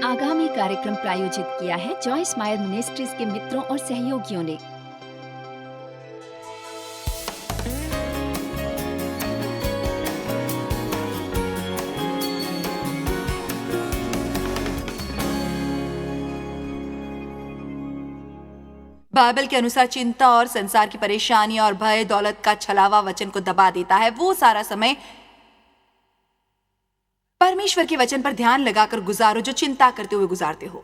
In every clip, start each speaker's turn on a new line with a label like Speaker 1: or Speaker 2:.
Speaker 1: आगामी कार्यक्रम प्रायोजित किया है जॉयस मायर मिनिस्ट्रीज के मित्रों और सहयोगियों ने।
Speaker 2: बाइबल के अनुसार चिंता और संसार की परेशानी और भय दौलत का छलावा वचन को दबा देता है। वो सारा समय परमेश्वर के वचन पर ध्यान लगाकर गुजारो जो चिंता करते हुए गुजारते हो।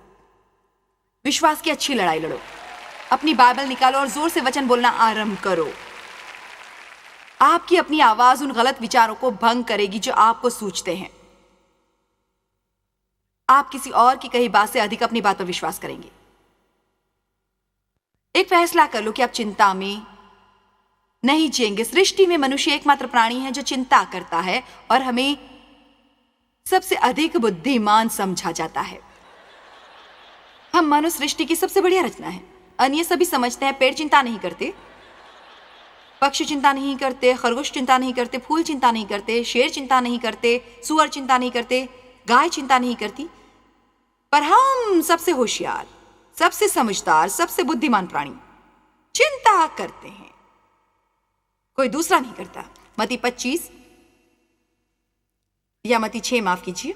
Speaker 2: विश्वास की अच्छी लड़ाई लड़ो। अपनी बाइबल निकालो और जोर से वचन बोलना आरंभ करो। आपकी अपनी आवाज उन गलत विचारों को भंग करेगी जो आपको सूझते हैं। आप किसी और की कही बात से अधिक अपनी बात पर विश्वास करेंगे। एक फैसला कर लो कि आप चिंता में नहीं जिएंगे। सृष्टि में मनुष्य एकमात्र प्राणी है जो चिंता करता है और हमें सबसे अधिक बुद्धिमान समझा जाता है। हम मानव सृष्टि की सबसे बढ़िया रचना है। अन्य सभी समझते हैं पेड़ चिंता नहीं करते, पक्षी चिंता नहीं करते, खरगोश चिंता नहीं करते, फूल चिंता नहीं करते, शेर चिंता नहीं करते, सुअर चिंता नहीं करते, गाय चिंता नहीं करती। पर हम सबसे होशियार, सबसे समझदार, सबसे बुद्धिमान प्राणी चिंता करते हैं। कोई दूसरा नहीं करता। मत्ती 25 या मत्ती 6 माफ कीजिए।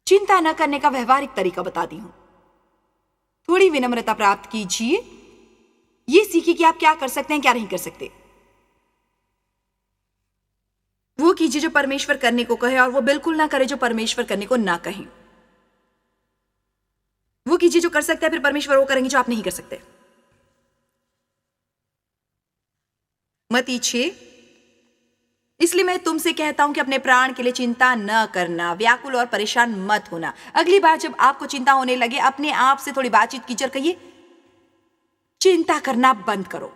Speaker 2: चिंता न करने का व्यवहारिक तरीका बताती हूं। थोड़ी विनम्रता प्राप्त कीजिए। यह सीखिए कि आप क्या कर सकते हैं, क्या नहीं कर सकते। वो कीजिए जो परमेश्वर करने को कहे और वो बिल्कुल ना करे जो परमेश्वर करने को ना कहे। वो कीजिए जो कर सकते हैं, फिर परमेश्वर वो करेंगे जो आप नहीं कर सकते। मत्ती 6। इसलिए मैं तुमसे कहता हूं कि अपने प्राण के लिए चिंता न करना, व्याकुल और परेशान मत होना। अगली बार जब आपको चिंता होने लगे, अपने आप से थोड़ी बातचीत कीजिए और कहिए, चिंता करना बंद करो।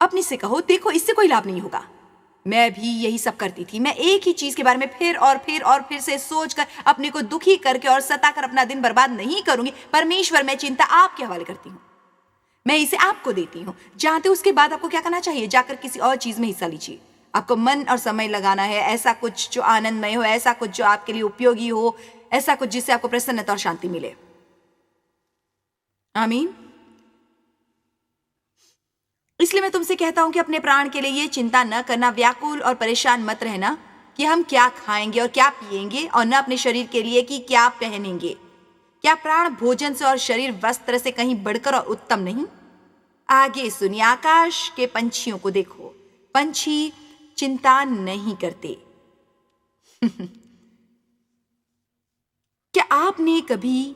Speaker 2: अपने से कहो, देखो इससे कोई लाभ नहीं होगा। मैं भी यही सब करती थी। मैं एक ही चीज के बारे में फिर और फिर से सोचकर अपने को दुखी करके और सताकर अपना दिन बर्बाद नहीं करूंगी। परमेश्वर, मैं चिंता आपके हवाले करती हूं। मैं इसे आपको देती हूं। जानते हो उसके बाद आपको क्या करना चाहिए? जाकर किसी और चीज में हिस्सा लीजिए। आपको मन और समय लगाना है, ऐसा कुछ जो आनंदमय हो, ऐसा कुछ जो आपके लिए उपयोगी हो, ऐसा कुछ जिससे आपको प्रसन्नता और शांति मिले। आमीन। इसलिए मैं तुमसे कहता हूं कि अपने प्राण के लिए ये चिंता न करना, व्याकुल और परेशान मत रहना कि हम क्या खाएंगे और क्या पिएंगे, और न अपने शरीर के लिए कि क्या पहनेंगे। क्या प्राण भोजन से और शरीर वस्त्र से कहीं बढ़कर और उत्तम नहीं? आगे सुनिए, आकाश के पंछियों को देखो। पंछी चिंता नहीं करते। क्या आपने कभी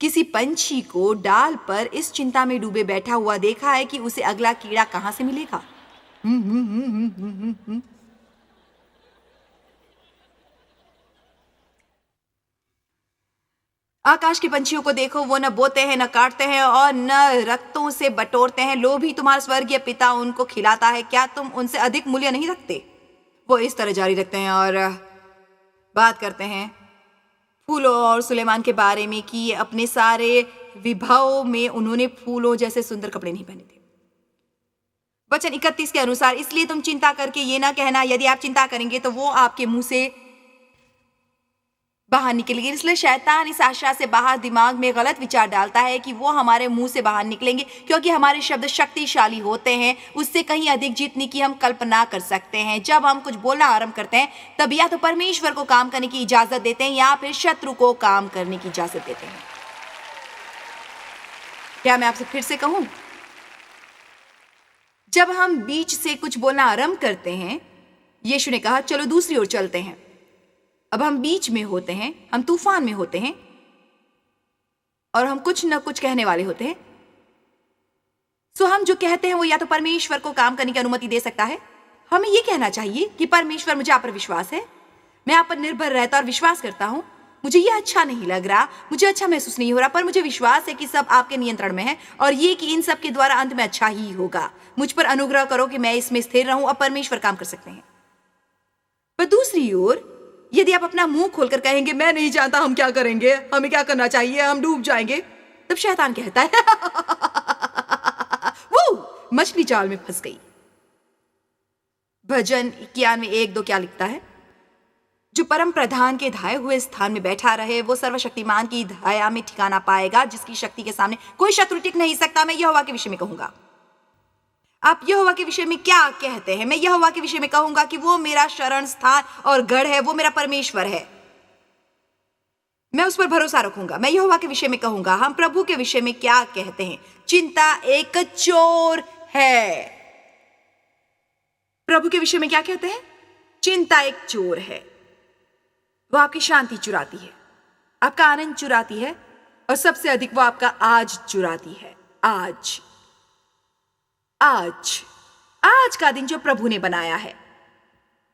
Speaker 2: किसी पंछी को डाल पर इस चिंता में डूबे बैठा हुआ देखा है कि उसे अगला कीड़ा कहां से मिलेगा? आकाश के पंछियों को देखो। वो न बोते हैं, न काटते हैं और न रक्तों से बटोरते हैं। लोभी तुम्हारा स्वर्गीय पिता उनको खिलाता है। क्या तुम उनसे अधिक मूल्य नहीं रखते? वो इस तरह जारी रखते हैं और बात करते हैं फूलों और सुलेमान के बारे में कि अपने सारे विभव में उन्होंने फूलों जैसे सुंदर कपड़े नहीं पहने थे। वचन 31 के अनुसार, इसलिए तुम चिंता करके ये ना कहना, यदि आप चिंता करेंगे तो वो आपके मुंह से बाहर निकलेगी। इसलिए शैतान इस आशा से बाहर दिमाग में गलत विचार डालता है कि वो हमारे मुंह से बाहर निकलेंगे, क्योंकि हमारे शब्द शक्तिशाली होते हैं, उससे कहीं अधिक जीतने की हम कल्पना कर सकते हैं। जब हम कुछ बोलना आरंभ करते हैं, तब या तो परमेश्वर को काम करने की इजाजत देते हैं या फिर शत्रु को काम करने की इजाजत देते हैं। क्या मैं आपसे फिर से कहूं? जब हम बीच से कुछ बोलना आरंभ करते हैं, यीशु ने कहा, चलो दूसरी ओर चलते हैं। अब हम बीच में होते हैं, हम तूफान में होते हैं और हम कुछ न कुछ कहने वाले होते हैं। सो हम जो कहते हैं वो या तो परमेश्वर को काम करने की अनुमति दे सकता है। हमें ये कहना चाहिए कि परमेश्वर, मुझे आप पर विश्वास है, मैं आप पर निर्भर रहता और विश्वास करता हूं। मुझे ये अच्छा नहीं लग रहा, मुझे अच्छा महसूस नहीं हो रहा, पर मुझे विश्वास है कि सब आपके नियंत्रण में है और ये कि इन सब के द्वारा अंत में अच्छा ही होगा। मुझ पर अनुग्रह करो कि मैं इसमें स्थिर रहूं। अब परमेश्वर काम कर सकते हैं। पर दूसरी ओर, यदि आप अपना मुंह खोलकर कहेंगे, मैं नहीं जानता हम क्या करेंगे, हमें क्या करना चाहिए, हम डूब जाएंगे, तब शैतान कहता है वो मछली जाल में फंस गई। भजन 91:1-2 क्या लिखता है? जो परम प्रधान के धाये हुए स्थान में बैठा रहे, वो सर्वशक्तिमान की धाया में ठिकाना पाएगा, जिसकी शक्ति के सामने कोई शत्रु टिक नहीं सकता। मैं यहोवा के विषय में कहूंगा। आप यहोवा के विषय में क्या कहते हैं? मैं यहोवा के विषय में कहूंगा कि वो मेरा शरण स्थान और गढ़ है, वो मेरा परमेश्वर है। मैं उस पर भरोसा रखूंगा। मैं यहोवा के विषय में कहूंगा। हम प्रभु के विषय में क्या कहते हैं? चिंता एक चोर है। प्रभु के विषय में क्या कहते हैं? चिंता एक चोर है। वो आपकी शांति चुराती है, आपका आनंद चुराती है, और सबसे अधिक वो आपका आज चुराती है। आज आज आज का दिन जो प्रभु ने बनाया है।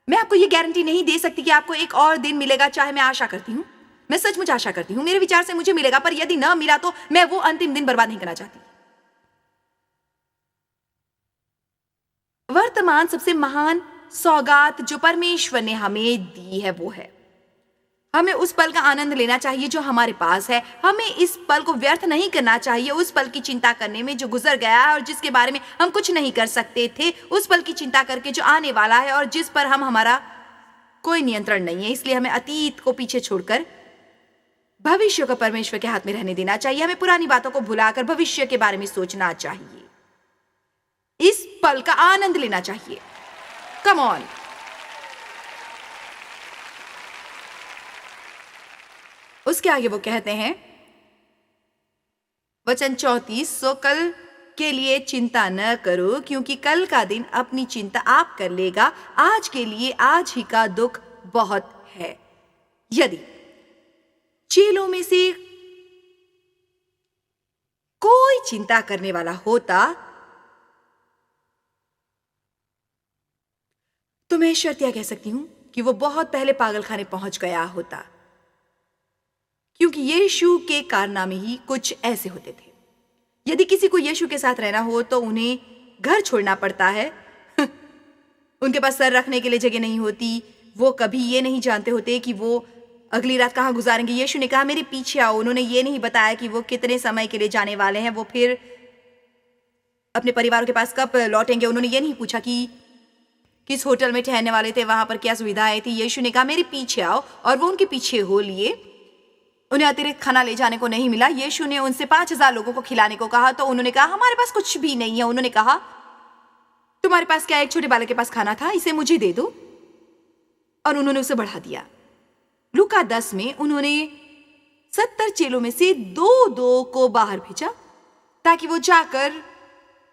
Speaker 2: मैं आपको ये गारंटी नहीं दे सकती कि आपको एक और दिन मिलेगा, चाहे मैं आशा करती हूं, मैं सचमुच आशा करती हूं, मेरे विचार से मुझे मिलेगा, पर यदि न मिला तो मैं वो अंतिम दिन बर्बाद नहीं करना चाहती। वर्तमान सबसे महान सौगात जो परमेश्वर ने हमें दी है वो है। हमें उस पल का आनंद लेना चाहिए जो हमारे पास है। हमें इस पल को व्यर्थ नहीं करना चाहिए, उस पल की चिंता करने में जो गुजर गया है और जिसके बारे में हम कुछ नहीं कर सकते थे, उस पल की चिंता करके जो आने वाला है और जिस पर हमारा कोई नियंत्रण नहीं है। इसलिए हमें अतीत को पीछे छोड़कर भविष्य को परमेश्वर के हाथ में रहने देना चाहिए। हमें पुरानी बातों को भुलाकर भविष्य के बारे में सोचना चाहिए, इस पल का आनंद लेना चाहिए। Come on. उसके आगे वो कहते हैं, वचन 34, सो कल के लिए चिंता न करो, क्योंकि कल का दिन अपनी चिंता आप कर लेगा। आज के लिए आज ही का दुख बहुत है। यदि चेलों में से कोई चिंता करने वाला होता तो मैं शर्तिया कह सकती हूं कि वो बहुत पहले पागलखाने पहुंच गया होता, क्योंकि यीशु के कारनामे ही कुछ ऐसे होते थे। यदि किसी को यीशु के साथ रहना हो तो उन्हें घर छोड़ना पड़ता है। उनके पास सर रखने के लिए जगह नहीं होती। वो कभी ये नहीं जानते होते कि वो अगली रात कहाँ गुजारेंगे। यीशु ने कहा, मेरे पीछे आओ। उन्होंने ये नहीं बताया कि वो कितने समय के लिए जाने वाले हैं, वो फिर अपने परिवार के पास कब लौटेंगे। उन्होंने ये नहीं पूछा कि किस होटल में ठहरने वाले थे, वहां पर क्या सुविधाएं थी। यीशु ने कहा, मेरे पीछे आओ, और वो उनके पीछे हो लिए। उन्हें अतिरिक्त खाना ले जाने को नहीं मिला। यीशु ने उनसे 5000 लोगों को खिलाने को कहा, तो उन्होंने कहा, हमारे पास कुछ भी नहीं है। उन्होंने कहा, तुम्हारे पास क्या एक छोटे बालक के पास खाना था, इसे मुझे दे दो। और उन्होंने उसे बढ़ा दिया। लूका 10 में उन्होंने 70 चेलों में से 2-2 को बाहर भेजा ताकि वो जाकर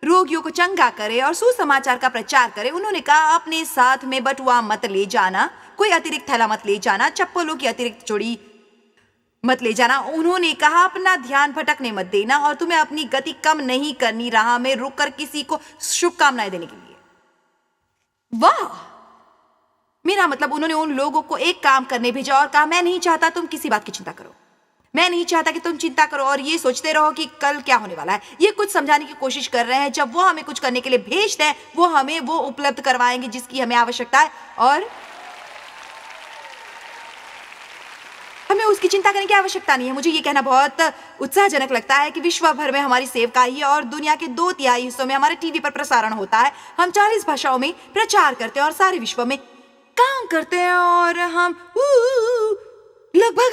Speaker 2: रोगियों को चंगा करे और सुसमाचार का प्रचार करे। उन्होंने कहा, अपने साथ में बटुआ मत ले जाना, कोई अतिरिक्त थैला मत ले जाना, चप्पलों की अतिरिक्त जोड़ी मत ले जाना। उन्होंने कहा, अपना ध्यान भटकने मत देना और तुम्हें अपनी गति कम नहीं करनी राह में रुककर किसी को शुभकामनाएं देने के लिए। वाह! मेरा मतलब, उन्होंने उन लोगों को एक काम करने भेजा और कहा, मैं नहीं चाहता तुम किसी बात की चिंता करो। मैं नहीं चाहता कि तुम चिंता करो और ये सोचते रहो कि कल क्या होने वाला है। ये कुछ समझाने की कोशिश कर रहे हैं। जब वो हमें कुछ करने के लिए भेजते हैं, वो हमें वो उपलब्ध करवाएंगे जिसकी हमें आवश्यकता है, और हमें उसकी चिंता करने की आवश्यकता नहीं है। मुझे ये कहना बहुत उत्साहजनक लगता है कि विश्व भर में हमारी सेवकाई है और दुनिया के 2/3 हिस्सों में हमारे टीवी पर प्रसारण होता है। हम 40 भाषाओं में प्रचार करते हैं और सारे विश्व में काम करते हैं, और हम लगभग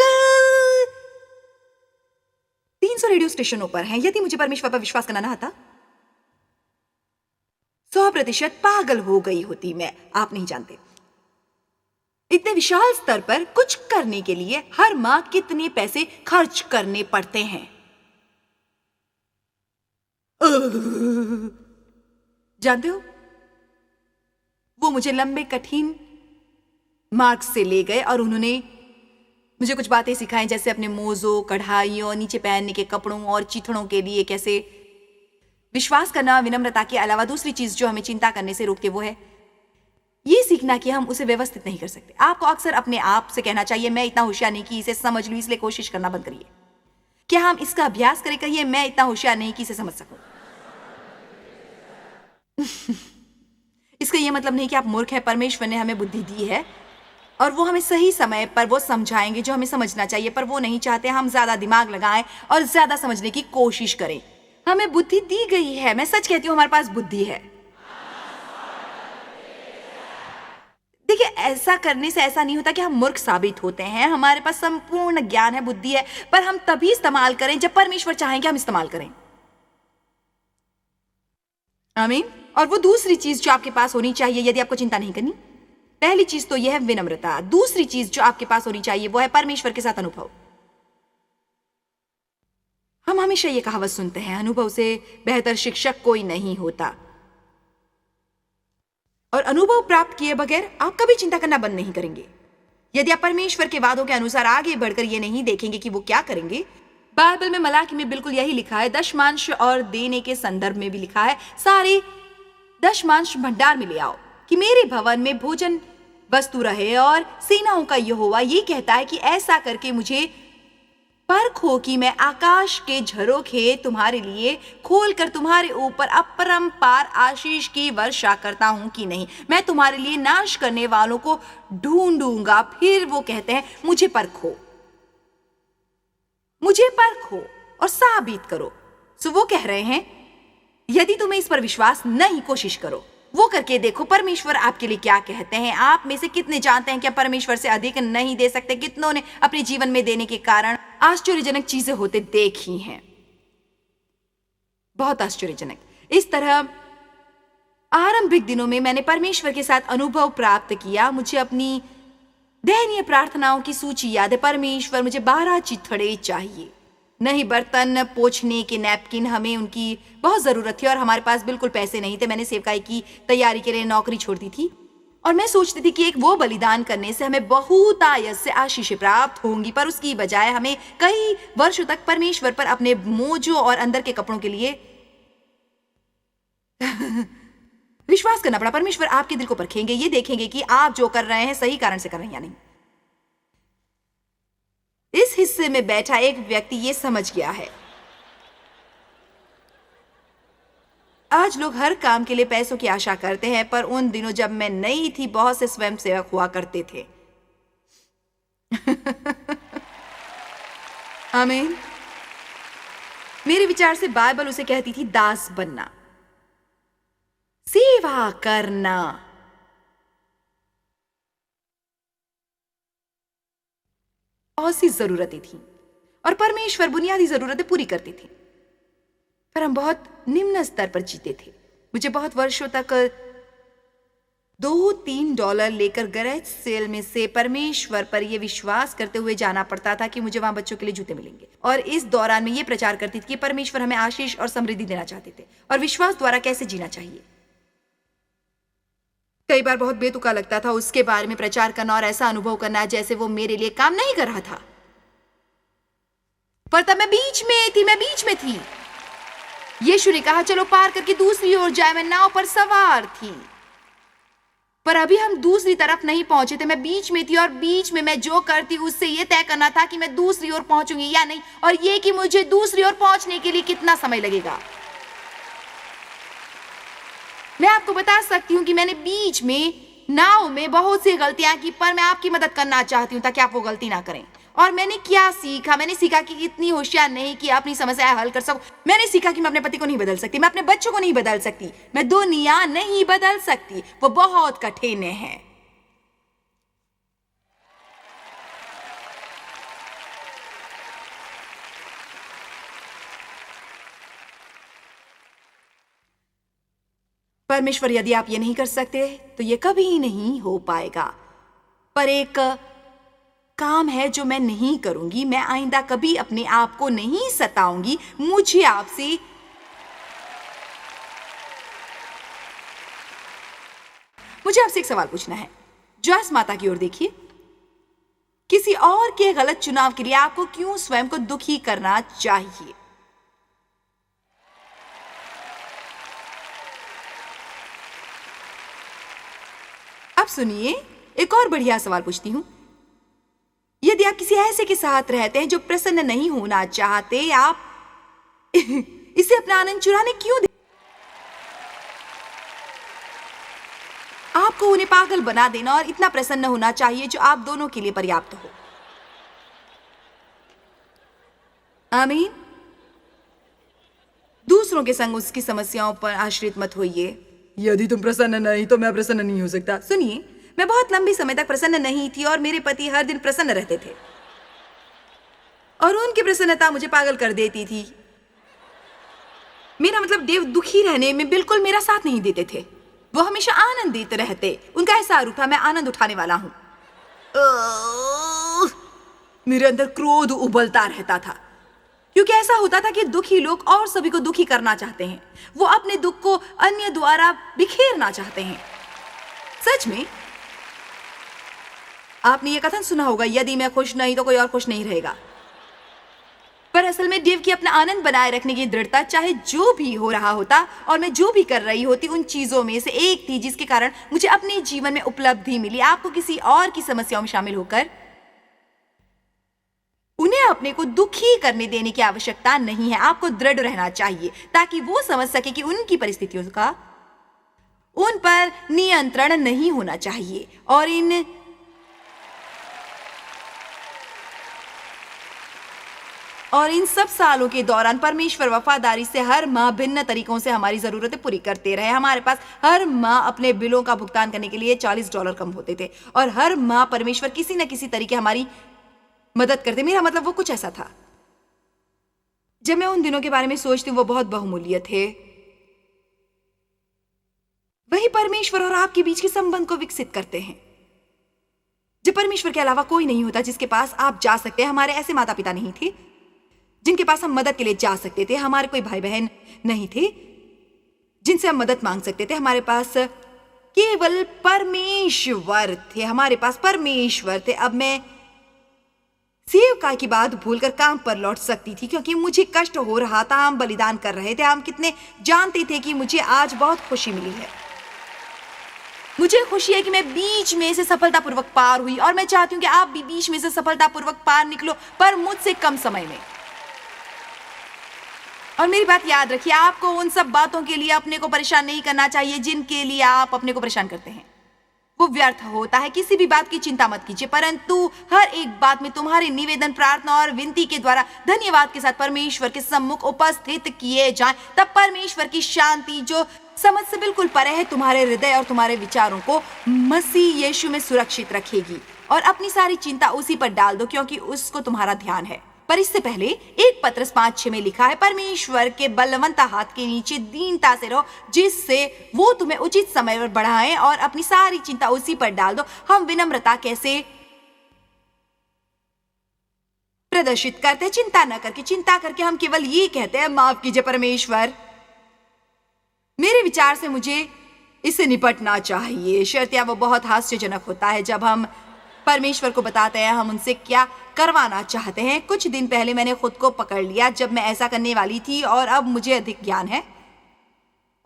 Speaker 2: 300 रेडियो स्टेशनों पर हैं। यदि मुझे परमेश्वर पर विश्वास करना ना था, 100% पागल हो गई होती मैं। आप नहीं जानते इतने विशाल स्तर पर कुछ करने के लिए हर माह कितने पैसे खर्च करने पड़ते हैं। जानते हो, वो मुझे लंबे कठिन मार्ग से ले गए और उन्होंने मुझे कुछ बातें सिखाई, जैसे अपने मोजों, कढ़ाइयों, नीचे पहनने के कपड़ों और चीथड़ों के लिए कैसे विश्वास करना। विनम्रता के अलावा दूसरी चीज जो हमें चिंता करने से रोकती है वो है ये सीखना कि हम उसे व्यवस्थित नहीं कर सकते। आपको अक्सर अपने आप से कहना चाहिए, मैं इतना होशियार नहीं कि इसे समझ लूं, इसलिए कोशिश करना बंद करिए। क्या हम इसका अभ्यास करें? कहिए, मैं इतना होशियार नहीं कि इसे समझ सकूं। इसका यह मतलब नहीं कि आप मूर्ख हैं। परमेश्वर ने हमें बुद्धि दी है और वो हमें सही समय पर वो समझाएंगे जो हमें समझना चाहिए, पर वो नहीं चाहते हम ज्यादा दिमाग लगाएं और ज्यादा समझने की कोशिश करें। हमें बुद्धि दी गई है। मैं सच कहती हूं, हमारे पास बुद्धि है। ऐसा करने से ऐसा नहीं होता कि हम मूर्ख साबित होते हैं। हमारे पास संपूर्ण ज्ञान है, बुद्धि है, पर हम तभी इस्तेमाल करें जब परमेश्वर चाहें कि हम इस्तेमाल करें। आमीन। और वो दूसरी चीज जो आपके पास होनी चाहिए यदि आपको चिंता नहीं करनी, पहली चीज तो यह है विनम्रता। दूसरी चीज जो आपके पास होनी चाहिए वो है परमेश्वर के साथ अनुभव। हम हमेशा ये कहावत सुनते हैं, अनुभव से बेहतर शिक्षक कोई नहीं होता। और अनुभव प्राप्त किए बगैर आप कभी चिंता करना बंद नहीं करेंगे। यदि आप परमेश्वर के वादों के अनुसार आगे बढ़कर ये नहीं देखेंगे कि वो क्या करेंगे। बाइबल में मलाकी में बिल्कुल यही लिखा है, दशमांश और देने के संदर्भ में भी लिखा है, सारे दशमांश भंडार में ले आओ कि मेरे भवन में भोजन वस्तु रहे। और सेनाओं का यहोवा ये कहता है कि ऐसा करके मुझे परखो कि मैं आकाश के झरोखे तुम्हारे लिए खोलकर तुम्हारे ऊपर अपरंपार आशीष की वर्षा करता हूं कि नहीं। मैं तुम्हारे लिए नाश करने वालों को ढूंढूंगा। फिर वो कहते हैं मुझे परखो, मुझे परखो और साबित करो। सो वो कह रहे हैं यदि तुम्हें इस पर विश्वास नहीं, कोशिश करो, वो करके देखो परमेश्वर आपके लिए क्या कहते हैं। आप में से कितने जानते हैं कि आप परमेश्वर से अधिक नहीं दे सकते? कितनों ने अपने जीवन में देने के कारण आश्चर्यजनक चीजें होते देखी हैं, बहुत आश्चर्यजनक। इस तरह आरंभिक दिनों में मैंने परमेश्वर के साथ अनुभव प्राप्त किया। मुझे अपनी दयनीय प्रार्थनाओं की सूची याद है। परमेश्वर मुझे 12 चिथड़े चाहिए, नहीं बर्तन पोंछने के नैपकिन, हमें उनकी बहुत जरूरत थी और हमारे पास बिल्कुल पैसे नहीं थे। मैंने सेवकाई की तैयारी के लिए नौकरी छोड़ दी थी और मैं सोचती थी कि एक वो बलिदान करने से हमें बहुत आयत से आशीषें प्राप्त होंगी, पर उसकी बजाय हमें कई वर्षों तक परमेश्वर पर अपने मोजों और अंदर के कपड़ों के लिए विश्वास करना पड़ा। परमेश्वर आपके दिल को परखेंगे, ये देखेंगे कि आप जो कर रहे हैं सही कारण से कर रहे हैं या नहीं। इस हिस्से में बैठा एक व्यक्ति ये समझ गया है। आज लोग हर काम के लिए पैसों की आशा करते हैं, पर उन दिनों जब मैं नई थी बहुत से स्वयंसेवक हुआ करते थे। आमीन। मेरे विचार से बाइबल उसे कहती थी दास बनना, सेवा करना। बहुत सी जरूरतें थी और परमेश्वर बुनियादी जरूरतें पूरी करती थी, पर हम बहुत निम्न स्तर पर जीते थे। मुझे बहुत वर्षों तक $2-3 लेकर गैरेज सेल में से परमेश्वर पर यह विश्वास करते हुए जाना पड़ता था कि मुझे वहां बच्चों के लिए जूते मिलेंगे। और इस दौरान में यह प्रचार करती थी कि परमेश्वर हमें आशीष और समृद्धि देना चाहते थे और विश्वास द्वारा कैसे जीना चाहिए। कई बार बहुत बेतुका लगता था उसके बारे में प्रचार करना और ऐसा अनुभव करना जैसे वो मेरे लिए काम नहीं कर रहा था, पर तब मैं बीच में थी। यीशु ने कहा चलो पार करके दूसरी ओर जाए। मैं नाव पर सवार थी, पर अभी हम दूसरी तरफ नहीं पहुंचे थे। मैं बीच में थी और बीच में मैं जो करती उससे यह तय करना था कि मैं दूसरी ओर पहुंचूंगी या नहीं, और यह कि मुझे दूसरी ओर पहुंचने के लिए कितना समय लगेगा। मैं आपको बता सकती हूं कि मैंने बीच में नाव में बहुत सी गलतियां की, पर मैं आपकी मदद करना चाहती हूं ताकि आप वो गलती ना करें। और मैंने क्या सीखा? मैंने सीखा कि इतनी होशियार नहीं कि अपनी समस्याएं हल कर सकूं। मैंने सीखा कि मैं अपने पति को नहीं बदल सकती, मैं अपने बच्चों को नहीं बदल सकती, मैं दुनिया नहीं बदल सकती, वो बहुत कठिन है। परमेश्वर यदि आप ये नहीं कर सकते तो ये कभी नहीं हो पाएगा। पर एक काम है जो मैं नहीं करूंगी, मैं आइंदा कभी अपने आप को नहीं सताऊंगी। मुझे आपसे एक सवाल पूछना है। जॉयस माता की ओर देखिए। किसी और के गलत चुनाव के लिए आपको क्यों स्वयं को दुखी करना चाहिए? अब सुनिए, एक और बढ़िया सवाल पूछती हूं। यदि आप किसी ऐसे के साथ रहते हैं जो प्रसन्न नहीं होना चाहते, आप इसे अपना आनंद चुराने क्यों दे? आपको उन्हें पागल बना देना और इतना प्रसन्न होना चाहिए जो आप दोनों के लिए पर्याप्त हो। आमीन। दूसरों के संग उसकी समस्याओं पर आश्रित मत होइए। यदि तुम प्रसन्न नहीं तो मैं प्रसन्न नहीं हो सकता। सुनिए, मैं बहुत लंबे समय तक प्रसन्न नहीं थी और मेरे पति हर दिन प्रसन्न रहते थे और उनकी प्रसन्नता मुझे पागल कर देती थी। मेरा मतलब देव दुखी रहने में बिल्कुल मेरा साथ नहीं देते थे। वो हमेशा आनंदित रहते। उनका ऐसा आरोप था मैं आनंद उठाने वाला हूं। मेरे अंदर क्रोध उबलता रहता था क्योंकि ऐसा होता था कि दुखी लोग और सभी को दुखी करना चाहते हैं। वो अपने दुख को अन्य द्वारा बिखेरना चाहते हैं। सच में आपने ये कथन सुना होगा, यदि मैं खुश नहीं तो कोई और खुश नहीं रहेगा। पर असल में देव की अपना आनंद बनाए रखने की दृढ़ता, चाहे जो भी हो रहा होता और मैं जो भी कर रही होती, उन चीजों में से एक थी जिसके कारण मुझे अपने जीवन में उपलब्धि मिली। आपको किसी और की समस्याओं में शामिल होकर उन्हें अपने को दुखी करने देने की आवश्यकता नहीं है। आपको दृढ़ रहना चाहिए ताकि वो समझ सके कि उनकी परिस्थितियों का उन पर नियंत्रण नहीं होना चाहिए। और इन सब सालों के दौरान परमेश्वर वफादारी से हर माह भिन्न तरीकों से हमारी जरूरतें पूरी करते रहे। हमारे पास हर माह अपने बिलों का भुगतान करने के लिए $40 कम होते थे और हर माह परमेश्वर किसी न किसी तरीके हमारी मदद करते। मेरा मतलब वो कुछ ऐसा था। जब मैं उन दिनों के बारे में सोचती हूँ, वो बहुत बहुमूल्य थे। वही परमेश्वर और आपके बीच के संबंध को विकसित करते हैं। जब परमेश्वर के अलावा कोई नहीं होता जिसके पास आप जा सकते हैं। हमारे ऐसे माता पिता नहीं थे जिनके पास हम मदद के लिए जा सकते थे। हमारे कोई भाई बहन नहीं थे जिनसे हम मदद मांग सकते थे। हमारे पास केवल परमेश्वर थे। हमारे पास परमेश्वर थे। अब मैं सेवकाई की बात भूलकर काम पर लौट सकती थी क्योंकि मुझे कष्ट हो रहा था। हम बलिदान कर रहे थे। हम कितने जानते थे कि मुझे आज बहुत खुशी मिली है। मुझे खुशी है कि मैं बीच में से सफलतापूर्वक पार हुई और मैं चाहती हूं कि आप भी बीच में से सफलतापूर्वक पार निकलो, पर मुझसे कम समय में। और मेरी बात याद रखिए, आपको उन सब बातों के लिए अपने को परेशान नहीं करना चाहिए जिनके लिए आप अपने को परेशान करते हैं। वो व्यर्थ होता है। किसी भी बात की चिंता मत कीजिए, परंतु हर एक बात में तुम्हारे निवेदन, प्रार्थना और विनती के द्वारा धन्यवाद के साथ परमेश्वर के सम्मुख उपस्थित किए जाएं। तब परमेश्वर की शांति जो समझ से बिल्कुल परे है तुम्हारे हृदय और तुम्हारे विचारों को मसीह यीशु में सुरक्षित रखेगी। और अपनी सारी चिंता उसी पर डाल दो क्योंकि उसको तुम्हारा ध्यान है। पर इससे पहले 1 पत्रस 5:6 में लिखा है, परमेश्वर के बलवंत हाथ के नीचे दीनता से रहो जिससे वो तुम्हें उचित समय पर बढ़ाएं और अपनी सारी चिंता उसी पर डाल दो। हम विनम्रता कैसे प्रदर्शित करते हैं? चिंता न करके। चिंता करके हम केवल ये कहते हैं, माफ कीजिए परमेश्वर, मेरे विचार से मुझे इससे निपटना चाहिए। शर्तिया वो बहुत हास्यजनक होता है जब हम परमेश्वर को बताते हैं हम उनसे क्या करवाना चाहते हैं। कुछ दिन पहले मैंने खुद को पकड़ लिया जब मैं ऐसा करने वाली थी और अब मुझे अधिक ज्ञान है।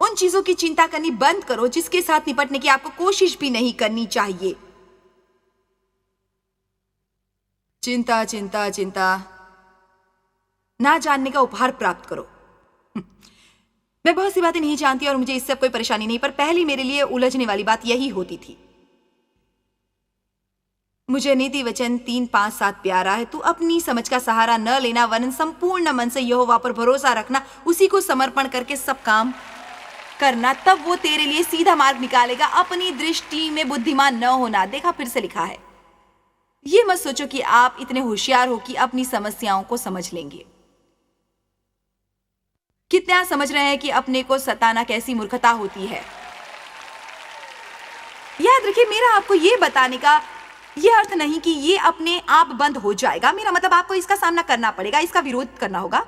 Speaker 2: उन चीजों की चिंता करनी बंद करो जिसके साथ निपटने की आपको कोशिश भी नहीं करनी चाहिए। चिंता चिंता चिंता ना जानने का उपहार प्राप्त करो। मैं बहुत सी बातें नहीं जानती और मुझे इससे कोई परेशानी नहीं, पर पहली मेरे लिए उलझने वाली बात यही होती थी। मुझे नीति वचन 3:5-7 प्यारा है, तू अपनी समझ का सहारा न लेना वरन संपूर्ण मन से यहोवा पर भरोसा रखना, उसी को समर्पण करके सब काम करना, तब वो तेरे लिए सीधा मार्ग निकालेगा। अपनी दृष्टि में बुद्धिमान न होना। देखा, फिर से लिखा है। ये मत सोचो कि आप इतने होशियार हो कि अपनी समस्याओं को समझ लेंगे। कितना समझ रहे हैं कि अपने को सताना कैसी मूर्खता होती है। याद रखिए, मेरा आपको ये बताने का ये अर्थ नहीं कि ये अपने आप बंद हो जाएगा। मेरा मतलब आपको इसका सामना करना पड़ेगा, इसका विरोध करना होगा।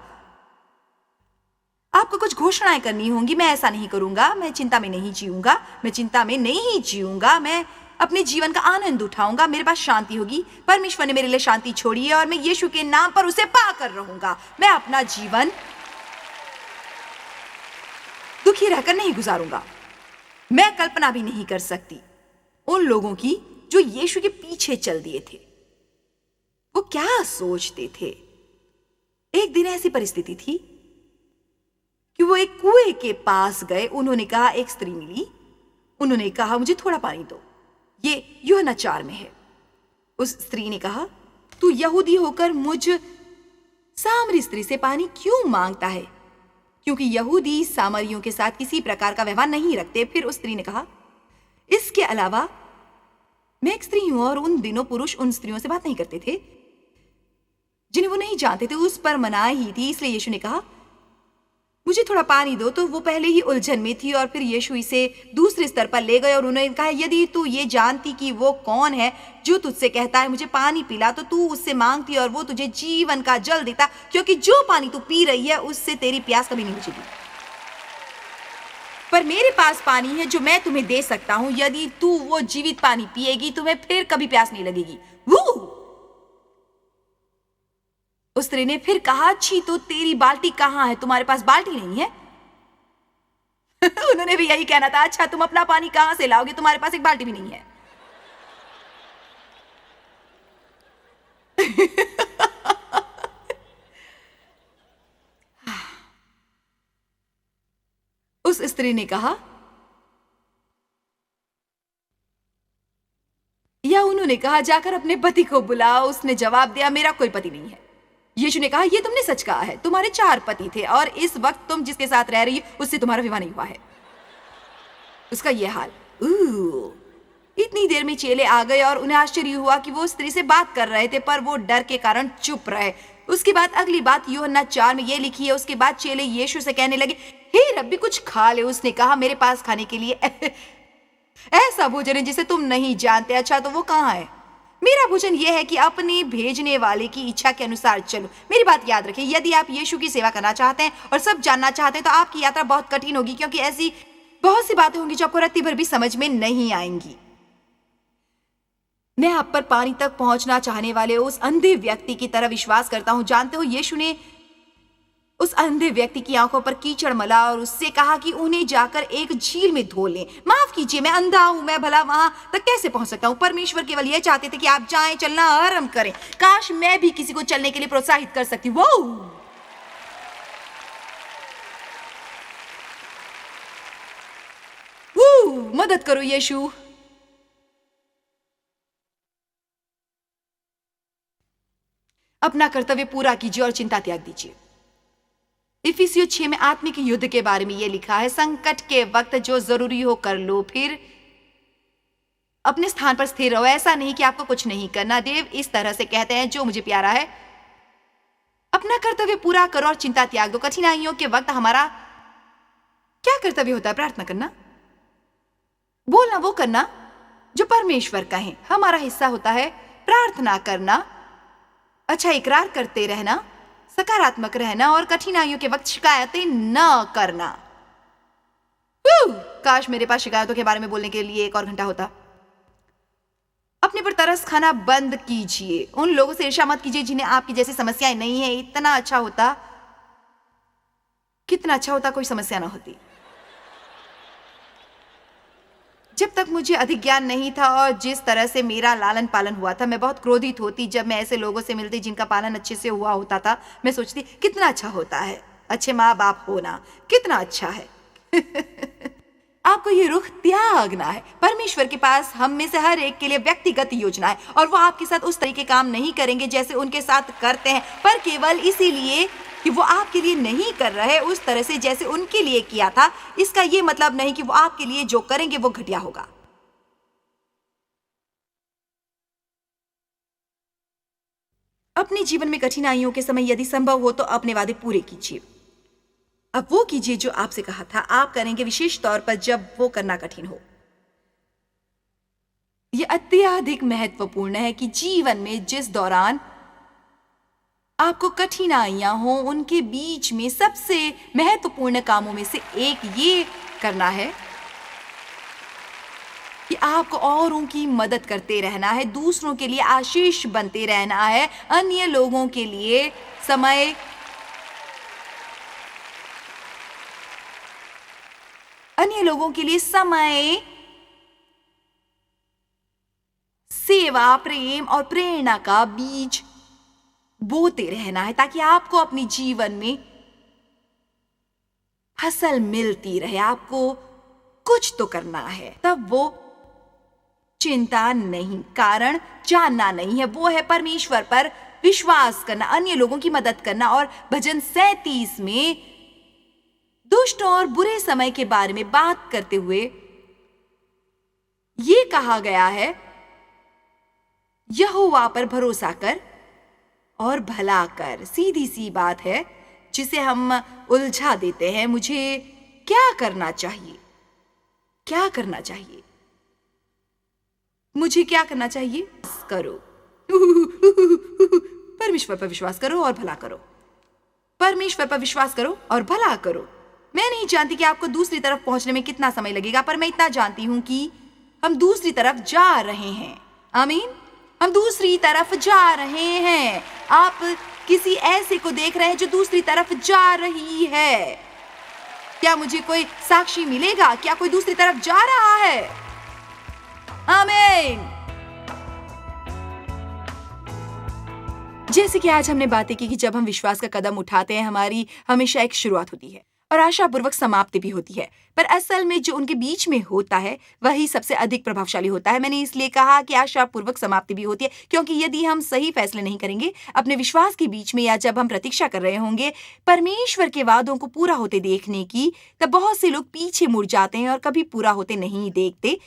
Speaker 2: आपको कुछ घोषणाएं करनी होंगी। मैं ऐसा नहीं करूंगा, मैं चिंता में नहीं जीऊंगा, मैं चिंता में नहीं जीऊंगा, मैं अपने जीवन का आनंद उठाऊंगा, मेरे पास शांति होगी। परमेश्वर ने मेरे लिए शांति छोड़ी है और मैं यीशु के नाम पर उसे पाकर रहूंगा। मैं अपना जीवन दुखी रहकर नहीं गुजारूंगा। मैं कल्पना भी नहीं कर सकती उन लोगों की जो यीशु के पीछे चल दिए थे। वो क्या सोचते थे? एक दिन ऐसी परिस्थिति थी कि वो एक कुएं के पास गए। उन्होंने कहा, एक स्त्री मिली। उन्होंने कहा, मुझे थोड़ा पानी दो। ये यूहन्ना 4 में है। उस स्त्री ने कहा, तू यहूदी होकर मुझ सामरी स्त्री से पानी क्यों मांगता है? क्योंकि यहूदी सामरियों के साथ किसी प्रकार का व्यवहार नहीं रखते। फिर उस स्त्री ने कहा, इसके अलावा मैं एक स्त्री हूं और उन दिनों पुरुष उन स्त्रियों से बात नहीं करते थे जिन्हें वो नहीं जानते थे, उस पर मनाही ही थी। इसलिए यीशु ने कहा, मुझे थोड़ा पानी दो। तो वो पहले ही उलझन में थी और फिर यीशु इसे दूसरे स्तर पर ले गए और उन्होंने कहा, यदि तू ये जानती कि वो कौन है जो तुझसे कहता है मुझे पानी पिला, तो तू उससे मांगती और वो तुझे जीवन का जल देता, क्योंकि जो पानी तू पी रही है उससे तेरी प्यास कभी नहीं बुझेगी। पर मेरे पास पानी है जो मैं तुम्हें दे सकता हूं। यदि तू वो जीवित पानी पिएगी तुम्हें फिर कभी प्यास नहीं लगेगी। वो उस स्त्री ने फिर कहा, छी, तो तेरी बाल्टी कहाँ है? तुम्हारे पास बाल्टी नहीं है? उन्होंने भी यही कहना था, अच्छा तुम अपना पानी कहां से लाओगे? तुम्हारे पास एक बाल्टी भी नहीं है। उस स्त्री ने कहा, या उन्होंने कहा, जाकर अपने पति को बुलाओ। उसने जवाब दिया, मेरा कोई पति नहीं है। यीशु ने कहा, यह तुमने सच कहा है, तुम्हारे 4 पति थे और इस वक्त तुम जिसके साथ रह रही हो उससे तुम्हारा विवाह नहीं हुआ है। उसका यह हाल। इतनी देर में चेले आ गए और उन्हें आश्चर्य हुआ कि वो स्त्री से बात कर रहे थे, पर वो डर के कारण चुप रहे। उसके बाद अगली बात यूहन्ना 4 में ये लिखी है, उसके बाद चेले यीशु से कहने लगे, हे रब्बी, कुछ खा ले। उसने कहा, मेरे पास खाने के लिए ऐसा भोजन है जिसे तुम नहीं जानते। अच्छा, तो वो कहाँ है? मेरा भोजन यह है कि अपने भेजने वाले की इच्छा के अनुसार चलो। मेरी बात याद रखें, यदि आप यीशु की सेवा करना चाहते हैं और सब जानना चाहते हैं तो आपकी यात्रा बहुत कठिन होगी, क्योंकि ऐसी बहुत सी बातें होंगी जो आपको रत्ती भर भी समझ में नहीं आएंगी। मैं आप पर पानी तक पहुंचना चाहने वाले उस अंधे व्यक्ति की तरह विश्वास करता हूं। जानते हो, यीशु ने उस अंधे व्यक्ति की आंखों पर कीचड़ मला और उससे कहा कि उन्हें जाकर एक झील में धो लें। माफ कीजिए, मैं अंधा हूं, मैं भला वहां तक कैसे पहुंच सकता हूं? परमेश्वर केवल यह चाहते थे कि आप जाएं, चलना आरंभ करें। काश मैं भी किसी को चलने के लिए प्रोत्साहित कर सकती। वो मदद करो यीशु। अपना कर्तव्य पूरा कीजिए और चिंता त्याग दीजिए। इफिसियों 6 में आत्मिक युद्ध के बारे में यह लिखा है, संकट के वक्त जो जरूरी हो कर लो, फिर अपने स्थान पर स्थिर रहो। ऐसा नहीं कि आपको कुछ नहीं करना। देव इस तरह से कहते हैं, जो मुझे प्यारा है, अपना कर्तव्य पूरा करो और चिंता त्याग दो। कठिनाइयों के वक्त हमारा क्या कर्तव्य होता है? प्रार्थना करना, बोलना वो करना जो परमेश्वर कहे। हमारा हिस्सा होता है प्रार्थना करना, अच्छा इकरार करते रहना, सकारात्मक रहना और कठिनाइयों के वक्त शिकायतें न करना। काश मेरे पास शिकायतों के बारे में बोलने के लिए 1 और घंटा होता। अपने पर तरस खाना बंद कीजिए। उन लोगों से ईर्ष्या मत कीजिए जिन्हें आपकी जैसी समस्याएं नहीं है। इतना अच्छा होता, कितना अच्छा होता कोई समस्या ना होती। जब तक मुझे अधिक ज्ञान नहीं था और जिस तरह से मेरा लालन पालन हुआ था, मैं बहुत क्रोधित होती जब मैं ऐसे लोगों से मिलती जिनका पालन अच्छे से हुआ होता था। मैं सोचती, कितना अच्छा होता है अच्छे माँ बाप होना, कितना अच्छा है। आपको ये रुख त्यागना है। परमेश्वर के पास हम में से हर एक के लिए व्यक्तिगत योजना है और वो आपके साथ उस तरीके काम नहीं करेंगे जैसे उनके साथ करते हैं, पर केवल इसीलिए कि वो आपके लिए नहीं कर रहे उस तरह से जैसे उनके लिए किया था। इसका ये मतलब नहीं कि वो आपके लिए जो करेंगे वो घटिया होगा। अपने जीवन में कठिनाइयों के समय यदि संभव हो तो अपने वादे पूरे कीजिए। अब वो कीजिए जो आपसे कहा था आप करेंगे, विशेष तौर पर जब वो करना कठिन हो। यह अत्यधिक महत्वपूर्ण है कि जीवन में जिस दौरान आपको कठिनाइयां हो, उनके बीच में सबसे महत्वपूर्ण कामों में से एक ये करना है कि आपको औरों की मदद करते रहना है, दूसरों के लिए आशीष बनते रहना है, अन्य लोगों के लिए समय सेवा, प्रेम और प्रेरणा का बीज बोते रहना है, ताकि आपको अपने जीवन में फसल मिलती रहे। आपको कुछ तो करना है, तब वो चिंता नहीं, कारण जानना नहीं है, वो है परमेश्वर पर विश्वास करना, अन्य लोगों की मदद करना। और भजन 37 में दुष्ट और बुरे समय के बारे में बात करते हुए ये कहा गया है यहोवा पर भरोसा कर और भला कर। सीधी सी बात है जिसे हम उलझा देते हैं। मुझे क्या करना चाहिए? क्या करना चाहिए? मुझे क्या करना चाहिए? करो। परमेश्वर पर विश्वास करो और भला करो। परमेश्वर पर विश्वास करो और भला करो। मैं नहीं जानती कि आपको दूसरी तरफ पहुंचने में कितना समय लगेगा, पर मैं इतना जानती हूं कि हम दूसरी तरफ जा रहे हैं। आमीन। हम दूसरी तरफ जा रहे हैं। आप किसी ऐसे को देख रहे हैं जो दूसरी तरफ जा रही है। क्या मुझे कोई साक्षी मिलेगा? क्या कोई दूसरी तरफ जा रहा है? आमीन। जैसे कि आज हमने बातें की कि जब हम विश्वास का कदम उठाते हैं, हमारी हमेशा एक शुरुआत होती है और आशापूर्वक समाप्ति भी होती है, पर असल में जो उनके बीच में होता है वही सबसे अधिक प्रभावशाली होता है। मैंने इसलिए कहा कि आशापूर्वक समाप्ति भी होती है, क्योंकि यदि हम सही फैसले नहीं करेंगे अपने विश्वास के बीच में, या जब हम प्रतीक्षा कर रहे होंगे परमेश्वर के वादों को पूरा होते देखने की, तब बहुत से लोग पीछे मुड़ जाते हैं और कभी पूरा होते नहीं देखते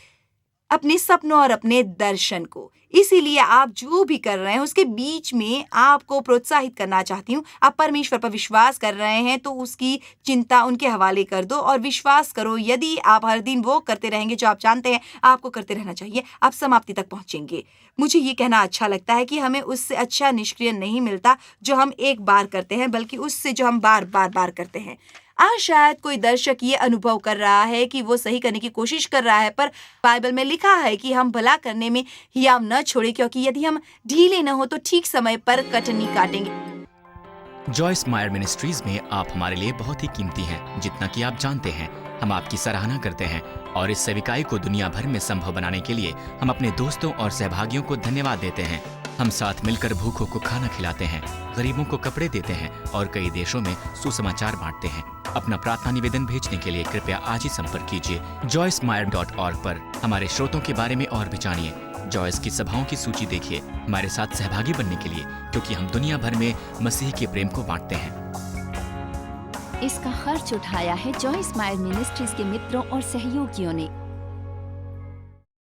Speaker 2: अपने सपनों और अपने दर्शन को। इसीलिए आप जो भी कर रहे हैं उसके बीच में आपको प्रोत्साहित करना चाहती हूँ। आप परमेश्वर पर विश्वास कर रहे हैं तो उसकी चिंता उनके हवाले कर दो और विश्वास करो, यदि आप हर दिन वो करते रहेंगे जो आप जानते हैं आपको करते रहना चाहिए, आप समाप्ति तक पहुंचेंगे। मुझे ये कहना अच्छा लगता है कि हमें उससे अच्छा निष्क्रिय नहीं मिलता जो हम एक बार करते हैं, बल्कि उससे जो हम बार बार करते हैं। आज शायद कोई दर्शक ये अनुभव कर रहा है कि वो सही करने की कोशिश कर रहा है, पर बाइबल में लिखा है कि हम भला करने में हियाव न छोड़े, क्योंकि यदि हम ढीले न हो तो ठीक समय पर कटनी काटेंगे।
Speaker 3: जॉयस मायर मिनिस्ट्रीज में आप हमारे लिए बहुत ही कीमती हैं, जितना कि आप जानते हैं। हम आपकी सराहना करते हैं और इस सेविकाई को दुनिया भर में संभव बनाने के लिए हम अपने दोस्तों और सहभागियों को धन्यवाद देते हैं। हम साथ मिलकर भूखों को खाना खिलाते हैं, गरीबों को कपड़े देते हैं और कई देशों में सुसमाचार बांटते हैं। अपना प्रार्थना निवेदन भेजने के लिए कृपया आज ही संपर्क कीजिए joycemeyer.org पर। हमारे स्रोतों के बारे में और भी जानिए। जॉयस की सभाओं की सूची देखिए हमारे साथ सहभागी बनने के लिए, क्योंकि हम दुनिया भर में मसीह के प्रेम को बांटते हैं।
Speaker 1: इसका खर्च उठाया है जॉयस मायर मिनिस्ट्रीज के मित्रों और सहयोगियों ने।